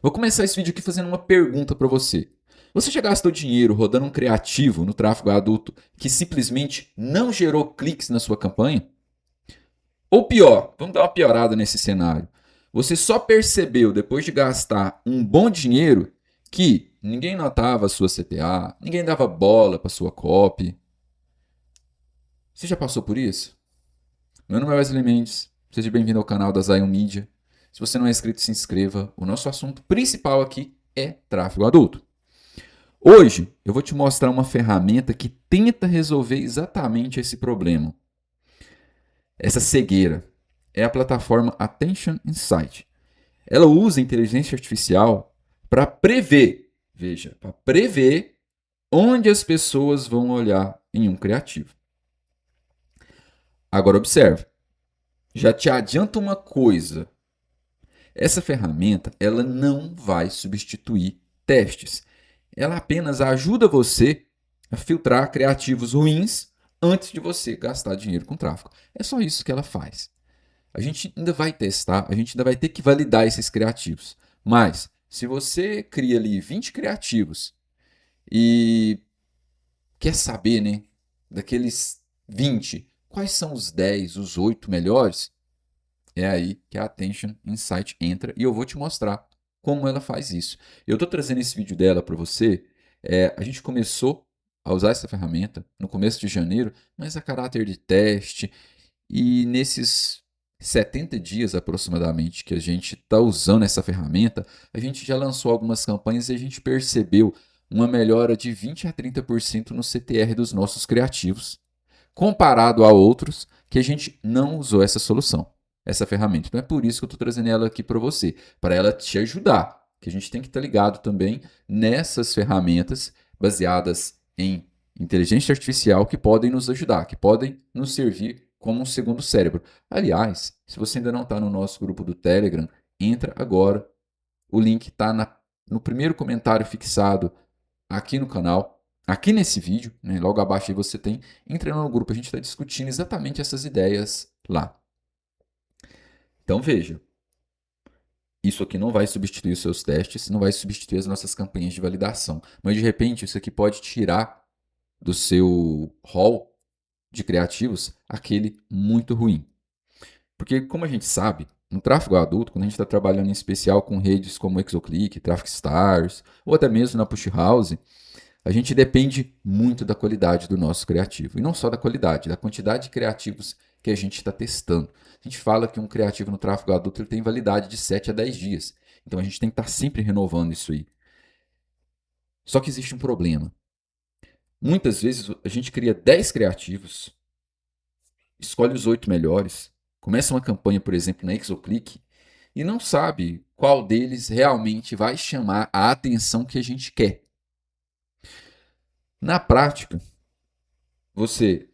Vou começar esse vídeo aqui fazendo uma pergunta para você. Você já gastou dinheiro rodando um criativo no tráfego adulto que simplesmente não gerou cliques na sua campanha? Ou pior, vamos dar uma piorada nesse cenário. Você só percebeu depois de gastar um bom dinheiro que ninguém notava a sua CTA, ninguém dava bola para sua copy. Você já passou por isso? Meu nome é Wesley Mendes, seja bem-vindo ao canal da Zion Media. Se você não é inscrito, se inscreva. O nosso assunto principal aqui é tráfego adulto. Hoje eu vou te mostrar uma ferramenta que tenta resolver exatamente esse problema, essa cegueira. É a plataforma Attention Insight. Ela usa inteligência artificial para prever, veja, para prever onde as pessoas vão olhar em um criativo. Agora observe, já te adianto uma coisa. Essa ferramenta ela não vai substituir testes. Ela apenas ajuda você a filtrar criativos ruins antes de você gastar dinheiro com tráfego. É só isso que ela faz. A gente ainda vai testar, a gente ainda vai ter que validar esses criativos. Mas, se você cria ali 20 criativos e quer saber, né, daqueles 20, quais são os 10, os 8 melhores, é aí que a Attention Insight entra e eu vou te mostrar como ela faz isso. Eu estou trazendo esse vídeo dela para você. A gente começou a usar essa ferramenta no começo de janeiro, mas a caráter de teste. E nesses 70 dias aproximadamente que a gente está usando essa ferramenta, a gente já lançou algumas campanhas e a gente percebeu uma melhora de 20 a 30% no CTR dos nossos criativos, comparado a outros que a gente não usou essa solução, essa ferramenta. Então é por isso que eu estou trazendo ela aqui para você, para ela te ajudar, que a gente tem que estar ligado também nessas ferramentas baseadas em inteligência artificial que podem nos ajudar, que podem nos servir como um segundo cérebro. Aliás, se você ainda não está no nosso grupo do Telegram, entra agora. O link está no primeiro comentário fixado aqui no canal, aqui nesse vídeo, né, logo abaixo aí você tem. Entra no grupo, a gente está discutindo exatamente essas ideias lá. Então veja, isso aqui não vai substituir os seus testes, não vai substituir as nossas campanhas de validação, mas de repente isso aqui pode tirar do seu hall de criativos aquele muito ruim. Porque, como a gente sabe, no tráfego adulto, quando a gente está trabalhando em especial com redes como Exoclick, Traffic Stars, ou até mesmo na Push House, a gente depende muito da qualidade do nosso criativo. E não só da qualidade, da quantidade de criativos que a gente está testando. A gente fala que um criativo no tráfego adulto ele tem validade de 7 a 10 dias. Então a gente tem que estar sempre renovando isso aí. Só que existe um problema. Muitas vezes a gente cria 10 criativos, escolhe os 8 melhores, começa uma campanha, por exemplo, na Exoclick, e não sabe qual deles realmente vai chamar a atenção que a gente quer. Na prática, você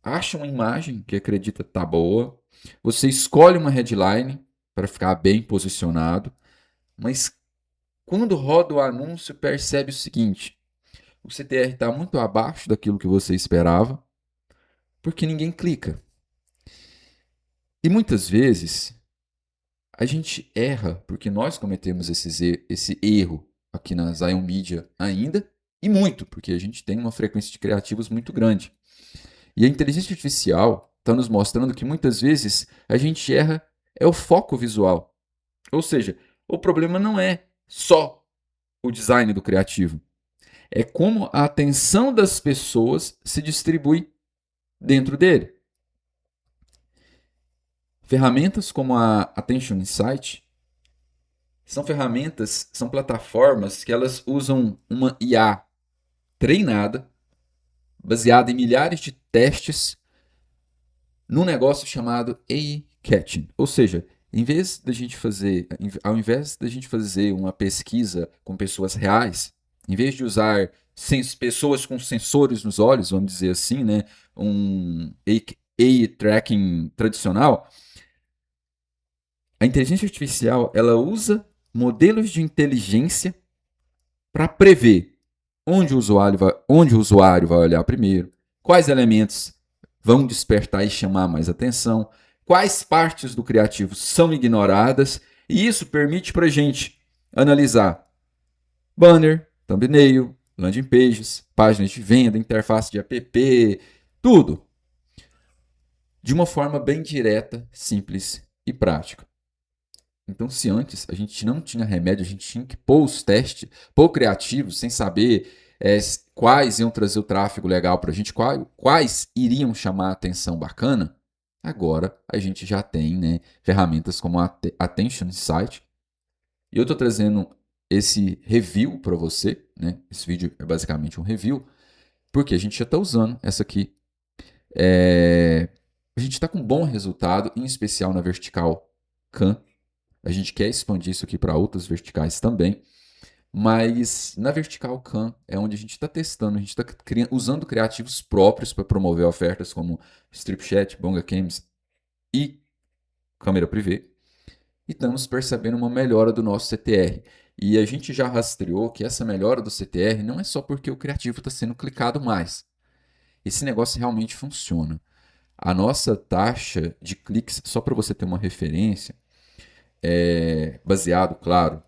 acha uma imagem que acredita tá boa, você escolhe uma headline para ficar bem posicionado, mas quando roda o anúncio percebe o seguinte: o CTR está muito abaixo daquilo que você esperava, porque ninguém clica. E muitas vezes a gente erra porque nós cometemos esse erro aqui na Zion Media ainda, e muito, porque a gente tem uma frequência de criativos muito grande. E a inteligência artificial está nos mostrando que muitas vezes a gente erra é o foco visual. Ou seja, o problema não é só o design do criativo, é como a atenção das pessoas se distribui dentro dele. Ferramentas como a Attention Insight são ferramentas, são plataformas que elas usam uma IA treinada, baseada em milhares de testes, num negócio chamado AI Catching. Ou seja, ao invés da gente fazer uma pesquisa com pessoas reais, em vez de usar pessoas com sensores nos olhos, vamos dizer assim, né, um AI tracking tradicional, a inteligência artificial ela usa modelos de inteligência para prever onde o usuário vai olhar primeiro, quais elementos vão despertar e chamar mais atenção, quais partes do criativo são ignoradas, e isso permite para a gente analisar banner, thumbnail, landing pages, páginas de venda, interface de app, tudo de uma forma bem direta, simples e prática. Então, se antes a gente não tinha remédio, a gente tinha que pôr os testes, pôr criativos, sem saber quais iam trazer o tráfego legal para a gente, quais iriam chamar a atenção bacana, agora a gente já tem, né, ferramentas como a Attention Insight. E eu estou trazendo esse review para você, né? Esse vídeo é basicamente um review, porque a gente já está usando essa aqui. A gente está com um bom resultado, em especial na vertical CAN. A gente quer expandir isso aqui para outras verticais também. Mas na vertical CAN é onde a gente está testando, a gente está usando criativos próprios para promover ofertas como StripChat, BongaCams e câmera privê. E estamos percebendo uma melhora do nosso CTR. E a gente já rastreou que essa melhora do CTR não é só porque o criativo está sendo clicado mais. Esse negócio realmente funciona. A nossa taxa de cliques, só para você ter uma referência, baseado, claro,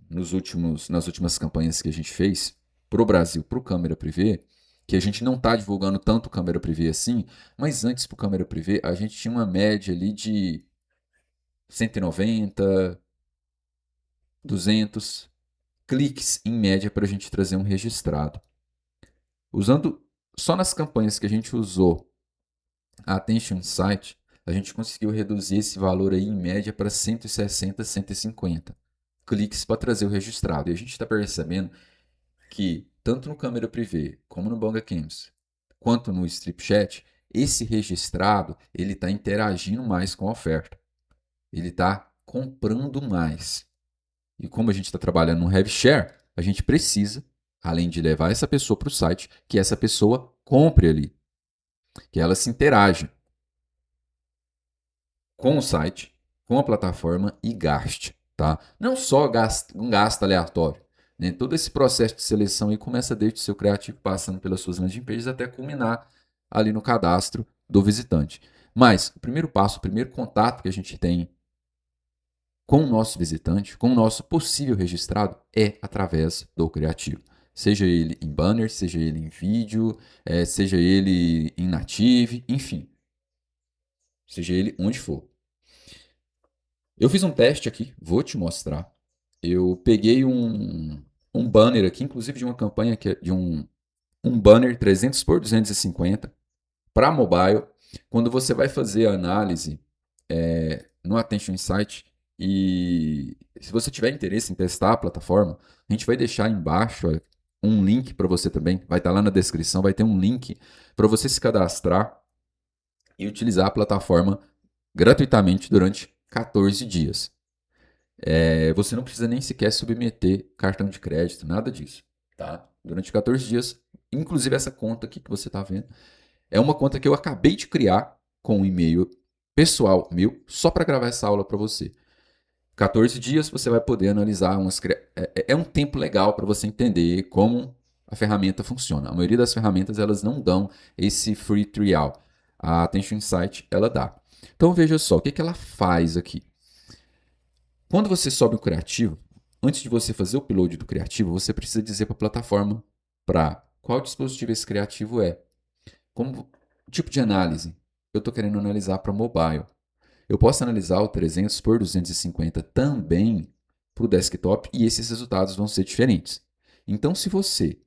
nas últimas campanhas que a gente fez para o Brasil, para o câmera privê, que a gente não está divulgando tanto câmera privê assim, mas antes para o câmera privê a gente tinha uma média ali de 190, 200 cliques em média para a gente trazer um registrado. Usando só nas campanhas que a gente usou a Attention Insight, a gente conseguiu reduzir esse valor aí em média para 160, 150 cliques para trazer o registrado. E a gente está percebendo que tanto no câmera privê, como no BongaCams, quanto no StripChat, esse registrado ele está interagindo mais com a oferta. Ele está comprando mais. E como a gente está trabalhando no Heavy Share, a gente precisa, além de levar essa pessoa para o site, que essa pessoa compre ali, que ela se interaja com o site, com a plataforma e gaste. Tá? Não só um gasto aleatório. Né? Todo esse processo de seleção aí começa desde o seu criativo, passando pelas suas landing pages, até culminar ali no cadastro do visitante. Mas o primeiro passo, o primeiro contato que a gente tem com o nosso visitante, com o nosso possível registrado, é através do criativo. Seja ele em banner, seja ele em vídeo, seja ele em native, enfim. Seja ele onde for. Eu fiz um teste aqui, vou te mostrar. Eu peguei um banner aqui, inclusive de uma campanha que é de um banner 300 por 250 para mobile. Quando você vai fazer a análise no Attention Insight e se você tiver interesse em testar a plataforma, a gente vai deixar embaixo um link para você também. Vai estar lá na descrição, vai ter um link para você se cadastrar e utilizar a plataforma gratuitamente durante 14 dias. Você não precisa nem sequer submeter cartão de crédito, nada disso. Tá? Durante 14 dias, inclusive essa conta aqui que você está vendo, é uma conta que eu acabei de criar com um e-mail pessoal meu, só para gravar essa aula para você. 14 dias você vai poder analisar é um tempo legal para você entender como a ferramenta funciona. A maioria das ferramentas elas não dão esse free trial. A Attention Insight ela dá. Então veja só, o que ela faz aqui? Quando você sobe o criativo, antes de você fazer o upload do criativo, você precisa dizer para a plataforma para qual dispositivo esse criativo é. Como tipo de análise? Eu estou querendo analisar para mobile. Eu posso analisar o 300 por 250 também para o desktop e esses resultados vão ser diferentes. Então, se você,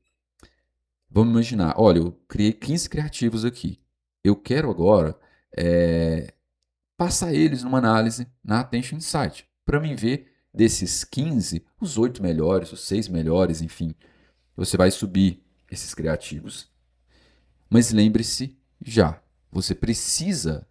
vamos imaginar, olha, eu criei 15 criativos aqui. Eu quero agora passar eles numa análise na Attention Insight para mim ver desses 15, os 8 melhores, os 6 melhores, enfim. Você vai subir esses criativos. Mas lembre-se já, você precisa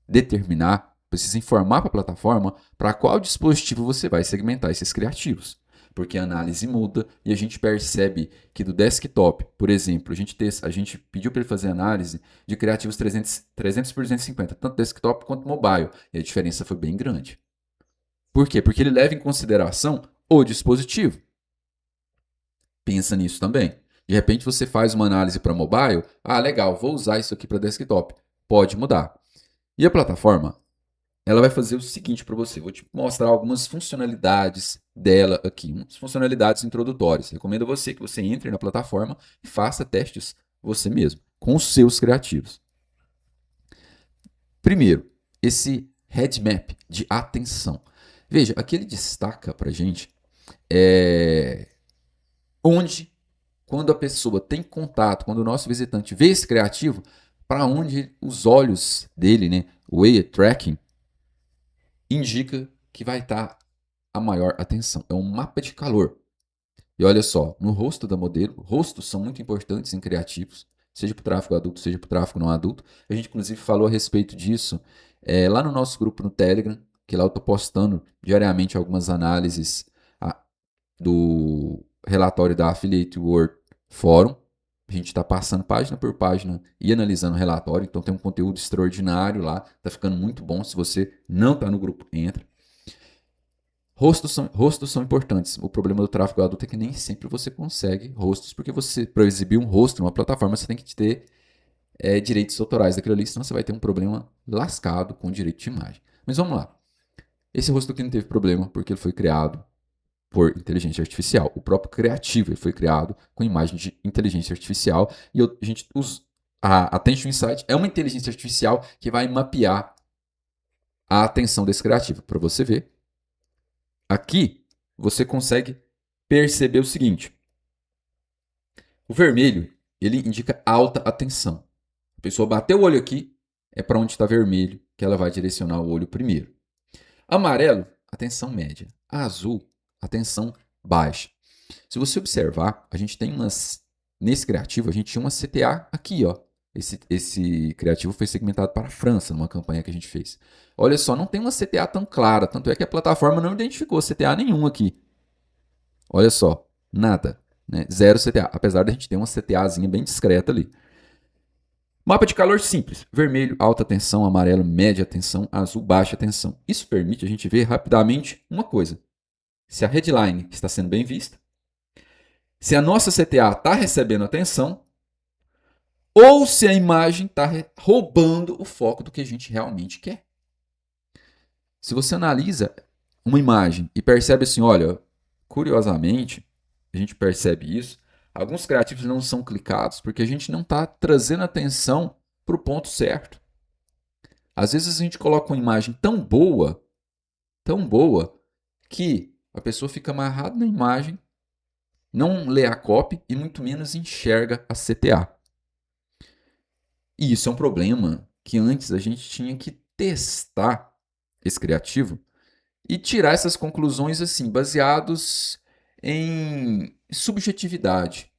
determinar, precisa informar para a plataforma para qual dispositivo você vai segmentar esses criativos. Porque a análise muda e a gente percebe que do desktop, por exemplo, a gente pediu para ele fazer análise de criativos 300 por 250, tanto desktop quanto mobile, e a diferença foi bem grande. Por quê? Porque ele leva em consideração o dispositivo. Pensa nisso também. De repente você faz uma análise para mobile, legal, vou usar isso aqui para desktop. Pode mudar. E a plataforma, ela vai fazer o seguinte para você. Vou te mostrar algumas funcionalidades dela aqui, umas funcionalidades introdutórias. Recomendo a você que você entre na plataforma e faça testes você mesmo, com os seus criativos. Primeiro, esse head map de atenção. Veja, aqui ele destaca para gente onde, quando a pessoa tem contato, quando o nosso visitante vê esse criativo, para onde os olhos dele, né, o eye tracking, indica que vai estar a maior atenção. É um mapa de calor. E olha só, no rosto da modelo, rostos são muito importantes em criativos, seja para o tráfego adulto, seja para o tráfego não adulto. A gente, inclusive, falou a respeito disso lá no nosso grupo no Telegram, que lá eu estou postando diariamente algumas análises do relatório da Affiliate World Forum. A gente está passando página por página e analisando o relatório, então tem um conteúdo extraordinário lá, está ficando muito bom. Se você não está no grupo, entra. Rostos são importantes. O problema do tráfego adulto é que nem sempre você consegue rostos, porque você, para exibir um rosto numa plataforma, você tem que ter direitos autorais daquilo ali, senão você vai ter um problema lascado com o direito de imagem. Mas vamos lá. Esse rosto aqui não teve problema, porque ele foi criado por inteligência artificial. O próprio criativo ele foi criado com imagem de inteligência artificial. E a gente usa. A Attention Insight é uma inteligência artificial que vai mapear a atenção desse criativo. Para você ver, aqui você consegue perceber o seguinte: o vermelho ele indica alta atenção. A pessoa bateu o olho aqui, é para onde está vermelho que ela vai direcionar o olho primeiro. Amarelo, atenção média. Azul, atenção baixa. Se você observar, a gente tem nesse criativo, a gente tinha uma CTA aqui, ó. Esse criativo foi segmentado para a França, numa campanha que a gente fez. Olha só, não tem uma CTA tão clara, tanto é que a plataforma não identificou CTA nenhum aqui. Olha só, nada, né? Zero CTA, apesar de a gente ter uma CTAzinha bem discreta ali. Mapa de calor simples: vermelho, alta tensão; amarelo, média tensão; azul, baixa tensão. Isso permite a gente ver rapidamente uma coisa: se a headline está sendo bem vista, se a nossa CTA está recebendo atenção, ou se a imagem está roubando o foco do que a gente realmente quer. Se você analisa uma imagem e percebe assim, olha, curiosamente, a gente percebe isso, alguns criativos não são clicados porque a gente não está trazendo atenção para o ponto certo. Às vezes a gente coloca uma imagem tão boa, que a pessoa fica amarrada na imagem, não lê a copy e muito menos enxerga a CTA. E isso é um problema que antes a gente tinha que testar esse criativo e tirar essas conclusões assim, baseados em subjetividade.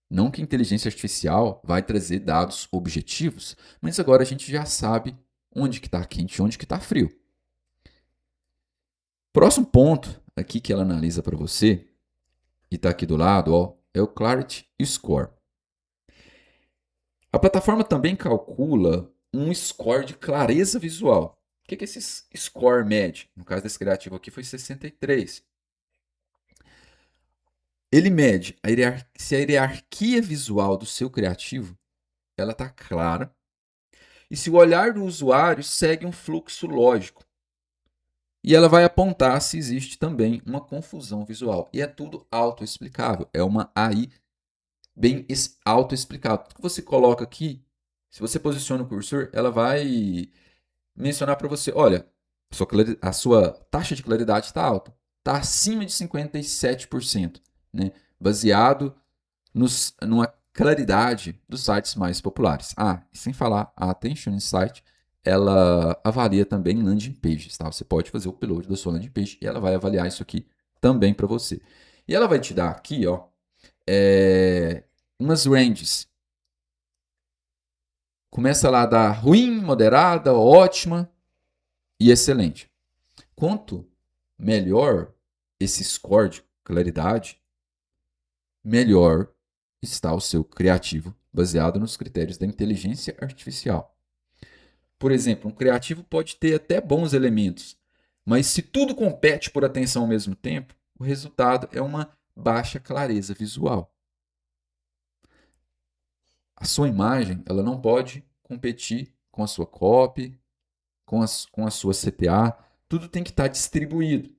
Não que a inteligência artificial vai trazer dados objetivos, mas agora a gente já sabe onde que está quente e onde que está frio. Próximo ponto aqui que ela analisa para você, e está aqui do lado, ó, é o Clarity Score. A plataforma também calcula um score de clareza visual. O que esse score mede? No caso desse criativo aqui foi 63. Ele mede se a hierarquia visual do seu criativo ela está clara e se o olhar do usuário segue um fluxo lógico. E ela vai apontar se existe também uma confusão visual. E é tudo autoexplicável. É uma AI bem autoexplicável. Tudo que você coloca aqui, se você posiciona o cursor, ela vai mencionar para você, olha, a sua taxa de claridade está alta. Está acima de 57%, né? Baseado numa claridade dos sites mais populares. Ah, e sem falar, a Attention Insight, ela avalia também landing pages, tá? Você pode fazer o upload da sua landing page e ela vai avaliar isso aqui também para você. E ela vai te dar aqui, ó, umas ranges. Começa lá da ruim, moderada, ótima e excelente. Quanto melhor esse score de claridade, melhor está o seu criativo, baseado nos critérios da inteligência artificial. Por exemplo, um criativo pode ter até bons elementos, mas se tudo compete por atenção ao mesmo tempo, o resultado é uma baixa clareza visual. A sua imagem ela não pode competir com a sua copy, com a sua CTA, tudo tem que estar distribuído.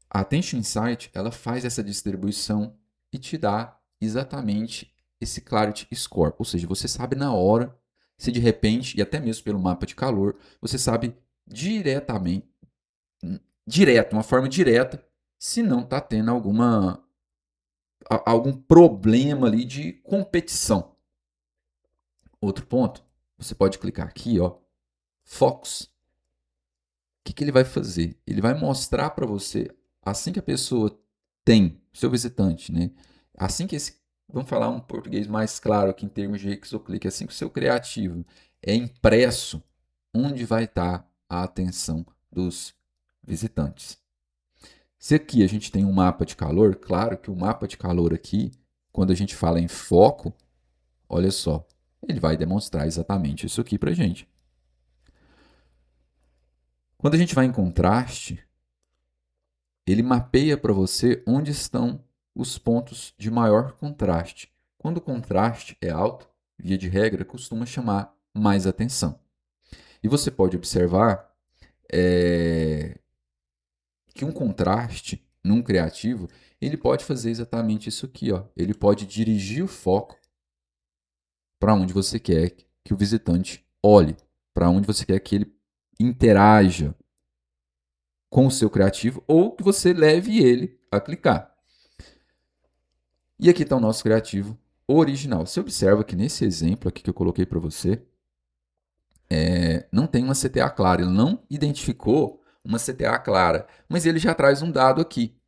A Attention Insight, ela faz essa distribuição e te dá exatamente esse Clarity Score. Ou seja, você sabe na hora, se de repente, e até mesmo pelo mapa de calor, você sabe diretamente, uma forma direta, se não está tendo algum problema ali de competição. Outro ponto, você pode clicar aqui, ó, Focus. O que ele vai fazer? Ele vai mostrar para você, assim que a pessoa tem, seu visitante, né? Assim que esse, vamos falar um português mais claro aqui em termos de clique, assim que o seu criativo é impresso, onde vai estar a atenção dos visitantes. Se aqui a gente tem um mapa de calor, claro que o mapa de calor aqui, quando a gente fala em foco, olha só, ele vai demonstrar exatamente isso aqui para a gente. Quando a gente vai em contraste, ele mapeia para você onde estão os pontos de maior contraste. Quando o contraste é alto, via de regra, costuma chamar mais atenção. E você pode observar que um contraste num criativo, ele pode fazer exatamente isso aqui. Ó. Ele pode dirigir o foco para onde você quer que o visitante olhe, para onde você quer que ele interaja com o seu criativo ou que você leve ele a clicar. E aqui está o nosso criativo original. Você observa que nesse exemplo aqui que eu coloquei para você, não tem uma CTA clara. Ele não identificou uma CTA clara, mas ele já traz um dado aqui.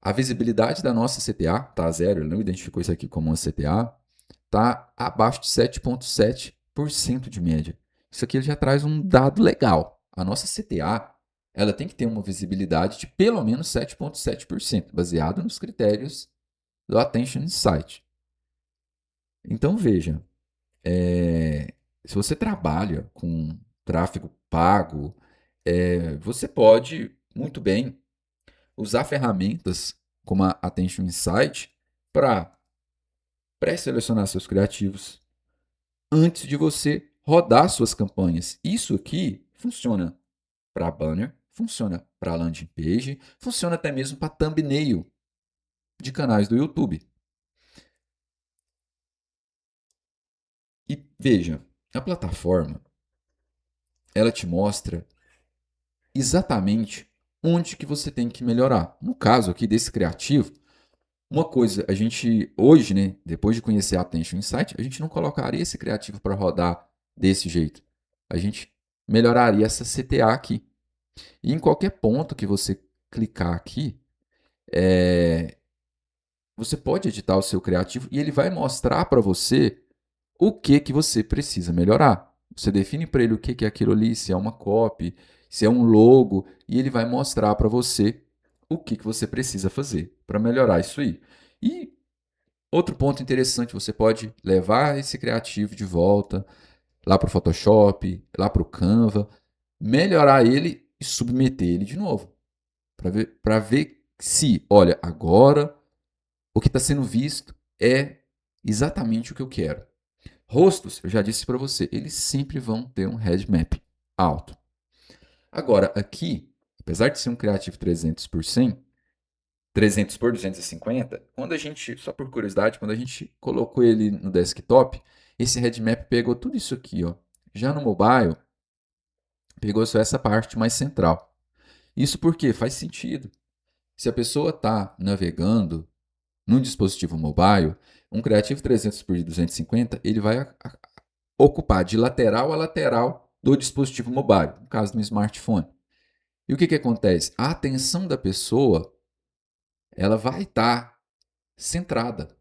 A visibilidade da nossa CTA está a zero, ele não identificou isso aqui como uma CTA, está abaixo de 7,7% de média. Isso aqui ele já traz um dado legal. A nossa CTA ela tem que ter uma visibilidade de pelo menos 7,7%, baseado nos critérios do Attention Insight. Então veja, se você trabalha com tráfego pago, você pode muito bem usar ferramentas como a Attention Insight para pré-selecionar seus criativos antes de você rodar suas campanhas. Isso aqui funciona para banner, funciona para landing page, funciona até mesmo para thumbnail de canais do YouTube. E veja, a plataforma ela te mostra exatamente onde que você tem que melhorar. No caso aqui desse criativo, uma coisa, a gente hoje, né, depois de conhecer a Attention Insight, a gente não colocaria esse criativo para rodar desse jeito. A gente melhoraria essa CTA aqui. E em qualquer ponto que você clicar aqui, você pode editar o seu criativo e ele vai mostrar para você o que você precisa melhorar. Você define para ele o que é aquilo ali, se é uma copy, se é um logo, e ele vai mostrar para você o que você precisa fazer para melhorar isso aí. E outro ponto interessante, você pode levar esse criativo de volta lá para o Photoshop, lá para o Canva, melhorar ele e submeter ele de novo. Para ver se, olha, agora o que está sendo visto é exatamente o que eu quero. Rostos, eu já disse para você, eles sempre vão ter um head map alto. Agora, aqui, apesar de ser um Creative 300 por 100, 300 por 250, quando a gente, só por curiosidade, quando a gente colocou ele no desktop, esse head map pegou tudo isso aqui, ó. Já no mobile, pegou só essa parte mais central. Isso porque faz sentido. Se a pessoa está navegando num dispositivo mobile, um Creative 300 por 250, ele vai ocupar de lateral a lateral do dispositivo mobile, no caso do smartphone. E o que acontece? A atenção da pessoa ela vai estar centrada.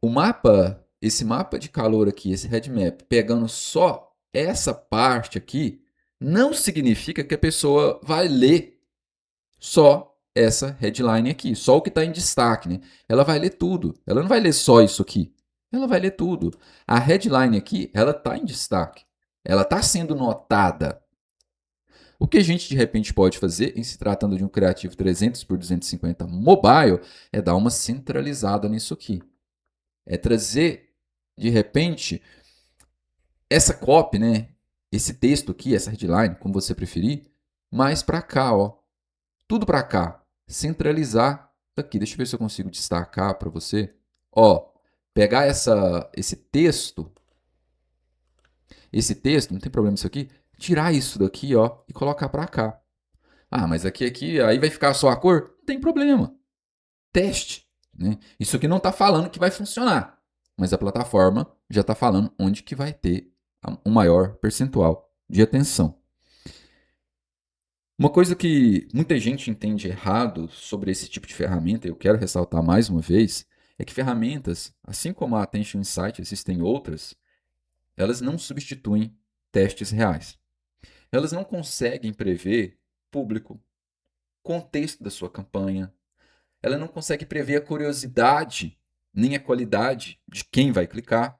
O mapa, esse mapa de calor aqui, esse head map, pegando só essa parte aqui, não significa que a pessoa vai ler só essa headline aqui, só o que está em destaque, né? Ela vai ler tudo. Ela não vai ler só isso aqui. Ela vai ler tudo. A headline aqui, ela está em destaque. Ela está sendo notada. O que a gente de repente pode fazer, em se tratando de um Creative 300 por 250 mobile, é dar uma centralizada nisso aqui. É trazer, de repente, essa copy, né? Esse texto aqui, essa headline, como você preferir, mais para cá, ó. Tudo para cá. Centralizar aqui. Deixa eu ver se eu consigo destacar para você. Ó, pegar esse texto, não tem problema isso aqui, tirar isso daqui, ó, e colocar para cá. Ah, mas aqui, aí vai ficar só a cor? Não tem problema. Teste, né? Isso aqui não está falando que vai funcionar, mas a plataforma já está falando onde que vai ter um maior percentual de atenção. Uma coisa que muita gente entende errado sobre esse tipo de ferramenta, e eu quero ressaltar mais uma vez, é que ferramentas, assim como a Attention Insight, existem outras, elas não substituem testes reais. Elas não conseguem prever público, contexto da sua campanha, ela não consegue prever a curiosidade nem a qualidade de quem vai clicar.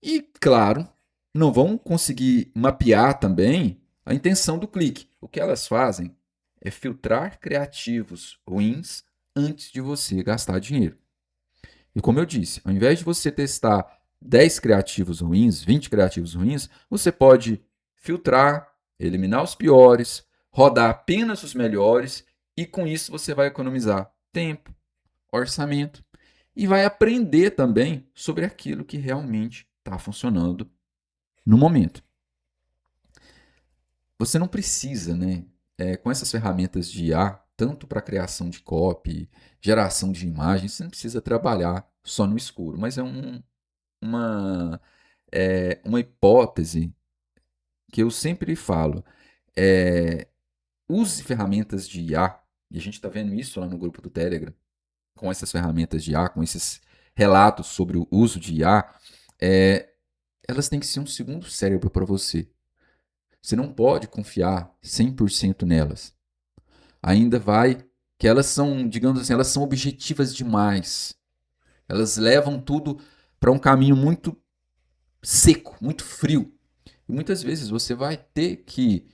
E, claro, não vão conseguir mapear também a intenção do clique. O que elas fazem é filtrar criativos ruins antes de você gastar dinheiro. E como eu disse, ao invés de você testar 10 criativos ruins, 20 criativos ruins, você pode filtrar, eliminar os piores, rodar apenas os melhores e com isso você vai economizar tempo, orçamento e vai aprender também sobre aquilo que realmente está funcionando no momento. Você não precisa, né? Com essas ferramentas de IA, tanto para criação de copy, geração de imagens, você não precisa trabalhar só no escuro, mas é uma hipótese que eu sempre falo. Use ferramentas de IA, e a gente está vendo isso lá no grupo do Telegram, com essas ferramentas de IA, com esses relatos sobre o uso de IA, elas têm que ser um segundo cérebro para você. Você não pode confiar 100% nelas. Ainda vai que elas são, digamos assim, elas são objetivas demais. Elas levam tudo para um caminho muito seco, muito frio. E muitas vezes você vai ter que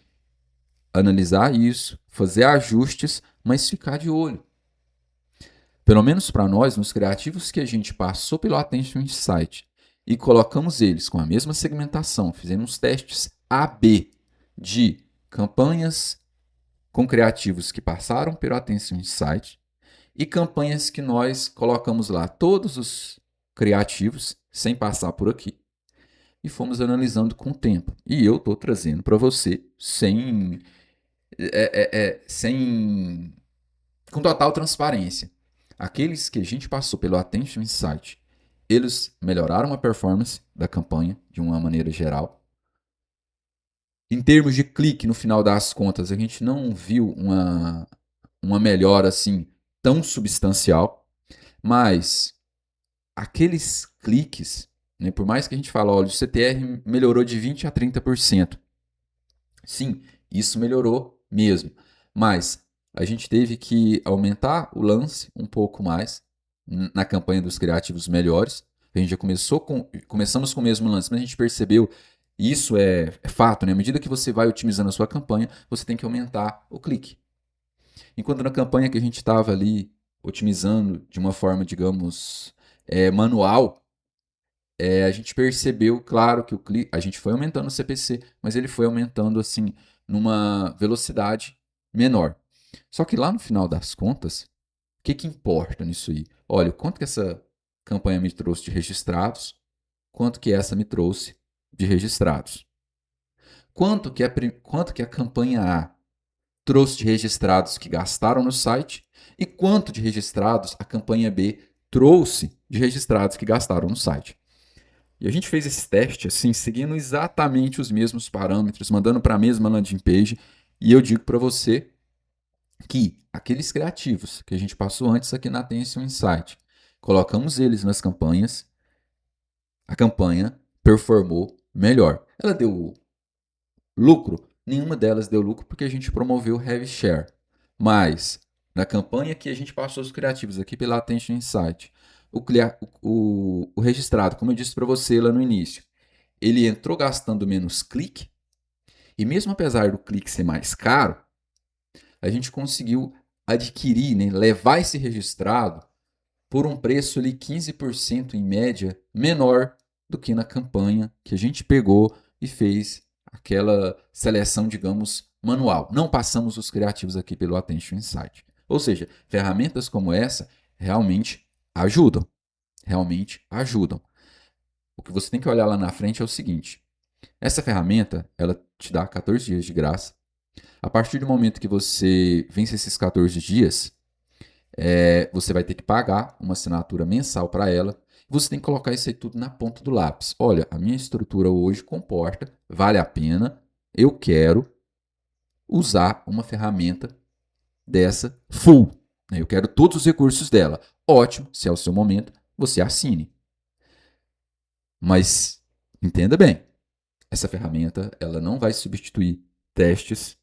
analisar isso, fazer ajustes, mas ficar de olho. Pelo menos para nós, nos criativos que a gente passou pelo Attention Insight e colocamos eles com a mesma segmentação, fizemos testes A/B de campanhas com criativos que passaram pelo Attention Insight e campanhas que nós colocamos lá todos os criativos sem passar por aqui e fomos analisando com o tempo. E eu estou trazendo para você sem com total transparência. Aqueles que a gente passou pelo Attention Insight, eles melhoraram a performance da campanha de uma maneira geral. Em termos de clique, no final das contas, a gente não viu uma melhora assim tão substancial, mas aqueles cliques, né, por mais que a gente fale, olha, o CTR melhorou de 20 a 30%. Sim, isso melhorou mesmo, mas a gente teve que aumentar o lance um pouco mais na campanha dos criativos melhores. A gente já começamos com o mesmo lance, mas a gente percebeu, e isso é fato, né? À medida que você vai otimizando a sua campanha, você tem que aumentar o clique. Enquanto na campanha que a gente estava ali otimizando de uma forma, digamos, manual, a gente percebeu, claro, que a gente foi aumentando o CPC, mas ele foi aumentando assim numa velocidade menor. Só que lá no final das contas, o que importa nisso aí? Olha, quanto que essa campanha me trouxe de registrados, quanto que essa me trouxe de registrados. Quanto que a campanha A trouxe de registrados que gastaram no site e quanto de registrados a campanha B trouxe de registrados que gastaram no site. E a gente fez esse teste assim, seguindo exatamente os mesmos parâmetros, mandando para a mesma landing page, e eu digo para você que aqueles criativos que a gente passou antes aqui na Attention Insight, colocamos eles nas campanhas, a campanha performou melhor. Ela deu lucro? Nenhuma delas deu lucro porque a gente promoveu o Heavy Share. Mas, na campanha que a gente passou os criativos aqui pela Attention Insight, o registrado, como eu disse para você lá no início, ele entrou gastando menos clique, e mesmo apesar do clique ser mais caro, a gente conseguiu adquirir, né, levar esse registrado por um preço ali 15% em média menor do que na campanha que a gente pegou e fez aquela seleção, digamos, manual. Não passamos os criativos aqui pelo Attention Insight. Ou seja, ferramentas como essa realmente ajudam. Realmente ajudam. O que você tem que olhar lá na frente é o seguinte: essa ferramenta, ela te dá 14 dias de graça. A partir do momento que você vence esses 14 dias, você vai ter que pagar uma assinatura mensal para ela. Você tem que colocar isso aí tudo na ponta do lápis. Olha, a minha estrutura hoje comporta, vale a pena, eu quero usar uma ferramenta dessa full. Eu quero todos os recursos dela. Ótimo, se é o seu momento, você assine. Mas entenda bem, essa ferramenta ela não vai substituir testes,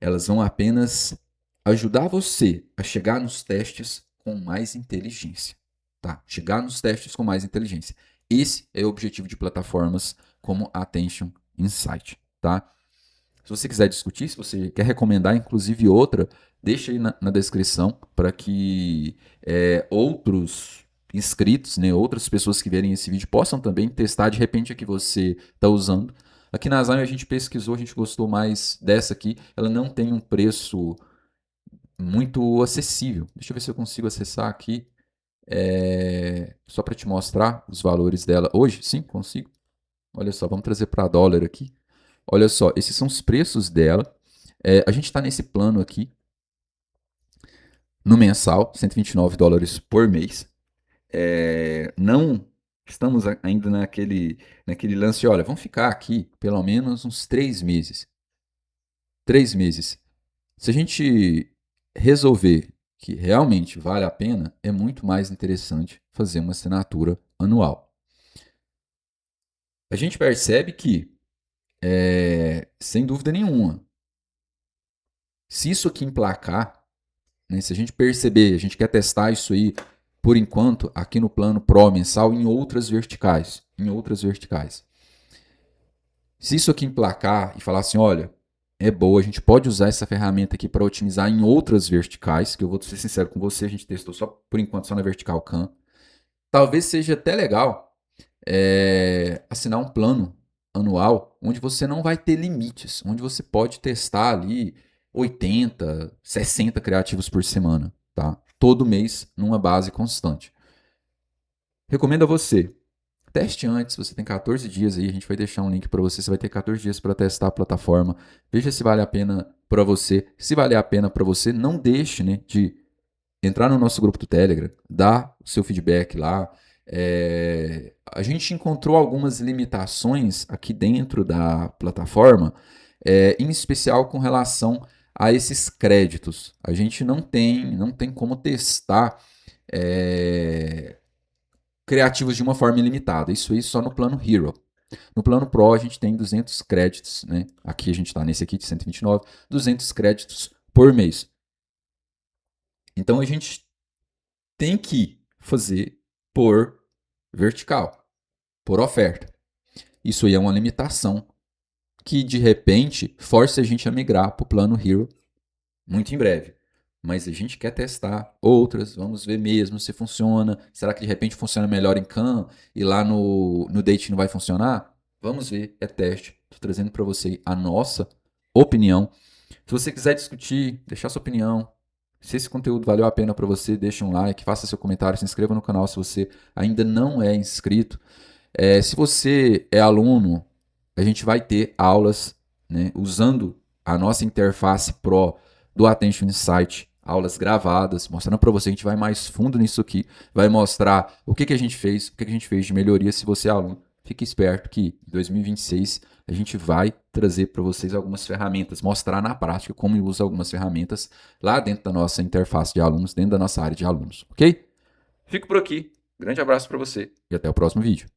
elas vão apenas ajudar você a chegar nos testes com mais inteligência. Tá? Chegar nos testes com mais inteligência. Esse é o objetivo de plataformas como a Attention Insight. Tá? Se você quiser discutir, se você quer recomendar inclusive outra, deixa aí na descrição para que outros inscritos, né, outras pessoas que verem esse vídeo possam também testar de repente a que você está usando. Aqui na Zyme a gente pesquisou, a gente gostou mais dessa aqui. Ela não tem um preço muito acessível. Deixa eu ver se eu consigo acessar aqui. Só para te mostrar os valores dela hoje. Sim, consigo. Olha só, vamos trazer para dólar aqui. Olha só, esses são os preços dela. A gente está nesse plano aqui, no mensal, $129 por mês. Não estamos ainda naquele lance, olha, vamos ficar aqui pelo menos uns 3 meses. 3 meses. Se a gente resolver que realmente vale a pena, é muito mais interessante fazer uma assinatura anual. A gente percebe que, sem dúvida nenhuma, se isso aqui emplacar, né, se a gente perceber, a gente quer testar isso aí, por enquanto, aqui no plano Pro mensal, em outras verticais. Se isso aqui emplacar e falar assim, olha, é boa, a gente pode usar essa ferramenta aqui para otimizar em outras verticais, que eu vou ser sincero com você, a gente testou só por enquanto só na vertical CAM. Talvez seja até legal assinar um plano anual onde você não vai ter limites, onde você pode testar ali 80, 60 criativos por semana, tá? Todo mês numa base constante. Recomendo a você, teste antes, você tem 14 dias aí, a gente vai deixar um link para você, você vai ter 14 dias para testar a plataforma, veja se vale a pena para você. Se vale a pena para você, não deixe, né, de entrar no nosso grupo do Telegram, dar o seu feedback lá. A gente encontrou algumas limitações aqui dentro da plataforma, em especial com relação a esses créditos. A gente não tem como testar criativos de uma forma ilimitada. Isso aí só no plano Hero. No plano Pro a gente tem 200 créditos, né? Aqui a gente está nesse aqui de 129, 200 créditos por mês. Então a gente tem que fazer por vertical, por oferta. Isso aí é uma limitação que de repente força a gente a migrar para o plano Hero muito em breve. Mas a gente quer testar outras, vamos ver mesmo se funciona. Será que de repente funciona melhor em CAM e lá no Date não vai funcionar? Vamos ver, é teste. Estou trazendo para você a nossa opinião. Se você quiser discutir, deixar sua opinião, se esse conteúdo valeu a pena para você, deixa um like, faça seu comentário, se inscreva no canal se você ainda não é inscrito. Se você é aluno, a gente vai ter aulas, né, usando a nossa interface Pro do Attention Insight, aulas gravadas, mostrando para você, a gente vai mais fundo nisso aqui, vai mostrar o que a gente fez, o que a gente fez de melhoria. Se você é aluno, fique esperto que em 2026 a gente vai trazer para vocês algumas ferramentas, mostrar na prática como usa algumas ferramentas lá dentro da nossa interface de alunos, dentro da nossa área de alunos, ok? Fico por aqui, grande abraço para você e até o próximo vídeo.